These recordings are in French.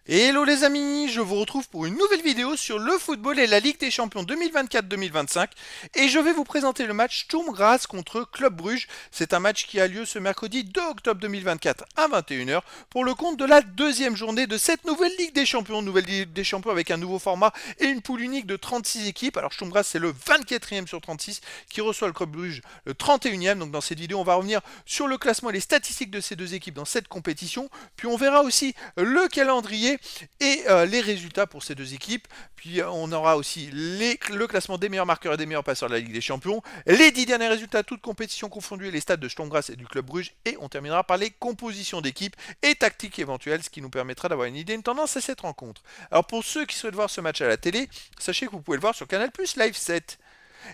Hello les amis, je vous retrouve pour une nouvelle vidéo sur le football et la Ligue des Champions 2024-2025 et je vais vous présenter le match Sturm Graz contre Club Brugge. C'est un match qui a lieu ce mercredi 2 octobre 2024 à 21h pour le compte de la deuxième journée de cette nouvelle Ligue des Champions. Nouvelle Ligue des Champions avec un nouveau format et une poule unique de 36 équipes. Alors Sturm Graz c'est le 24e sur 36 qui reçoit le Club Brugge le 31e. Donc dans cette vidéo on va revenir sur le classement et les statistiques de ces deux équipes dans cette compétition. Puis on verra aussi le calendrier et les résultats pour ces deux équipes. Puis on aura aussi le classement des meilleurs marqueurs et des meilleurs passeurs de la Ligue des Champions, les 10 derniers résultats, toutes compétitions confondues, les stats de Sturm Graz et du Club Brugge, et on terminera par les compositions d'équipes et tactiques éventuelles, ce qui nous permettra d'avoir une idée, une tendance à cette rencontre. Alors pour ceux qui souhaitent voir ce match à la télé, sachez que vous pouvez le voir sur Canal+ Live 7.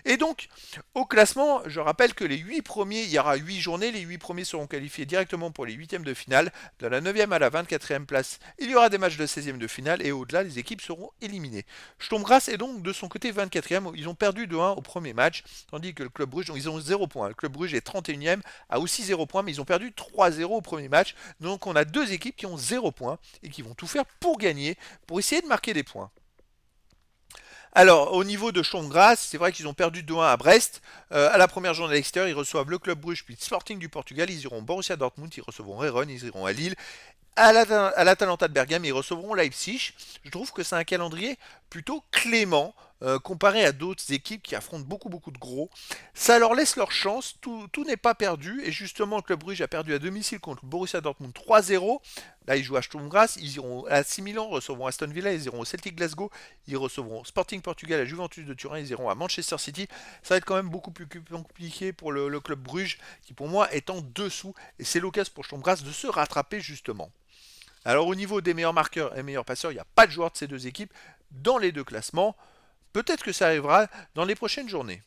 Et donc, au classement, je rappelle que les 8 premiers, il y aura 8 journées, les 8 premiers seront qualifiés directement pour les 8e de finale. De la 9e à la 24e place, il y aura des matchs de 16e de finale et au-delà, les équipes seront éliminées. Sturm Graz est donc de son côté 24e, ils ont perdu 2-1 au premier match, tandis que le Club Brugge, ils ont 0 points. Le Club Brugge est 31e, a aussi 0 points, mais ils ont perdu 3-0 au premier match. Donc on a deux équipes qui ont 0 points et qui vont tout faire pour gagner, pour essayer de marquer des points. Alors, au niveau de Sturm Graz, c'est vrai qu'ils ont perdu 2-1 à Brest. À la première journée à l'extérieur, ils reçoivent le Club Brugge, puis Sporting du Portugal. Ils iront Borussia Dortmund, ils recevront Rennes, ils iront à Lille. À l'Atalanta de Bergame, ils recevront Leipzig. Je trouve que c'est un calendrier plutôt clément comparé à d'autres équipes qui affrontent beaucoup de gros. Ça leur laisse leur chance, tout n'est pas perdu. Et justement, le Club Brugge a perdu à domicile contre le Borussia Dortmund 3-0. Là, ils jouent à Sturm Graz, ils iront à 6 Milan, recevront Aston Villa, ils iront au Celtic Glasgow, ils recevront Sporting Portugal, à Juventus de Turin, ils iront à Manchester City. Ça va être quand même beaucoup plus compliqué pour le Club Brugge, qui pour moi est en dessous. Et c'est l'occasion pour Sturm Graz de se rattraper justement. Alors au niveau des meilleurs marqueurs et meilleurs passeurs, il n'y a pas de joueurs de ces deux équipes dans les deux classements. Peut-être que ça arrivera dans les prochaines journées.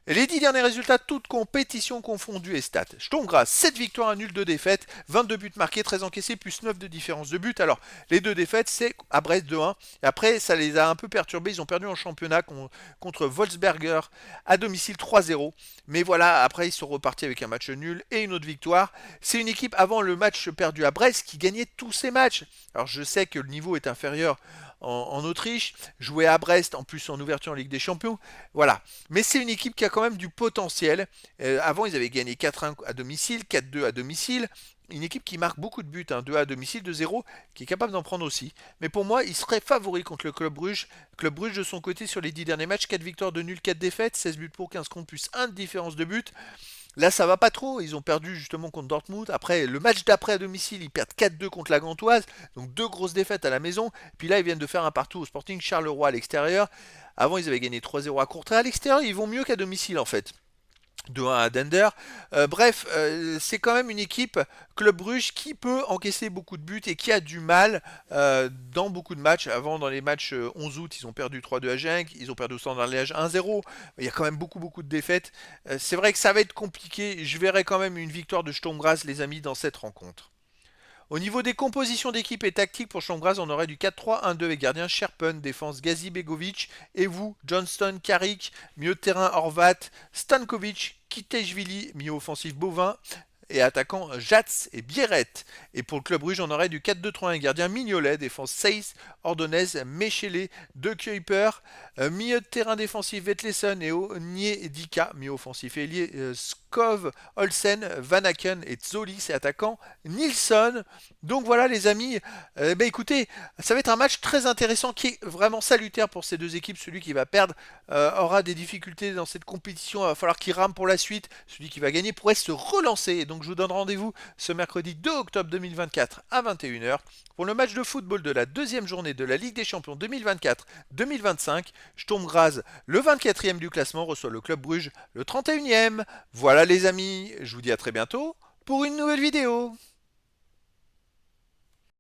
Et les 10 derniers résultats, toutes compétitions confondues et stats. Sturm Graz, 7 victoires, 1 nul, 2 défaites, 22 buts marqués, 13 encaissés, plus 9 de différence de but. Alors, les deux défaites, c'est à Brest 2-1. Et après, ça les a un peu perturbés. Ils ont perdu en championnat contre Wolfsberger à domicile 3-0. Mais voilà, après, ils sont repartis avec un match nul et une autre victoire. C'est une équipe, avant le match perdu à Brest, qui gagnait tous ses matchs. Alors, je sais que le niveau est inférieur en Autriche, jouer à Brest, en plus en ouverture en Ligue des Champions. Voilà. Mais c'est une équipe qui a quand même du potentiel. Avant, ils avaient gagné 4-1 à domicile, 4-2 à domicile. Une équipe qui marque beaucoup de buts, hein, 2 à domicile, 2-0, qui est capable d'en prendre aussi. Mais pour moi, il serait favori contre le Club Brugge. Club Brugge, de son côté, sur les 10 derniers matchs, 4 victoires de nul, 4 défaites, 16 buts pour, 15 contre, plus 1 de différence de but. Là, ça va pas trop. Ils ont perdu justement contre Dortmund. Après, le match d'après à domicile, ils perdent 4-2 contre la Gantoise. Donc deux grosses défaites à la maison. Puis là, ils viennent de faire un partout au Sporting Charleroi à l'extérieur. Avant, ils avaient gagné 3-0 à Courtrai. À l'extérieur, ils vont mieux qu'à domicile en fait. 2-1 à Dender. Bref, c'est quand même une équipe, Club Brugge, qui peut encaisser beaucoup de buts et qui a du mal dans beaucoup de matchs. Avant, dans les matchs 11 août, ils ont perdu 3-2 à Genk, ils ont perdu au Standard Liège 1-0. Il y a quand même beaucoup de défaites. C'est vrai que ça va être compliqué. Je verrai quand même une victoire de Sturm Graz, les amis, dans cette rencontre. Au niveau des compositions d'équipe et tactiques pour Chambraz, on aurait du 4-3-1-2 avec gardien Sherpen, défense Gazi Begovic, et vous, Johnston, Carrick, milieu de terrain Horvat, Stankovic, Kitejvili, milieu offensif Bovin, et attaquant Jats et Bieret. Et pour le club Bruges, on aurait du 4-2-3-1 gardien Mignolet, défense Seyss, Ordonez, Mechele, De Kuiper, milieu de terrain défensif Vetlesen et Onyedika, milieu offensif ailier Skov, Olsen, Vanaken et Zolis et attaquant Nilsson. Donc voilà les amis, écoutez, ça va être un match très intéressant qui est vraiment salutaire pour ces deux équipes. Celui qui va perdre aura des difficultés dans cette compétition, il va falloir qu'il rame pour la suite. Celui qui va gagner pourrait se relancer. Et donc je vous donne rendez-vous ce mercredi 2 octobre 2024 à 21h pour le match de football de la deuxième journée de la Ligue des Champions 2024-2025. Sturm Graz, le 24e du classement, reçoit le Club Brugge, le 31e. Voilà les amis, je vous dis à très bientôt pour une nouvelle vidéo.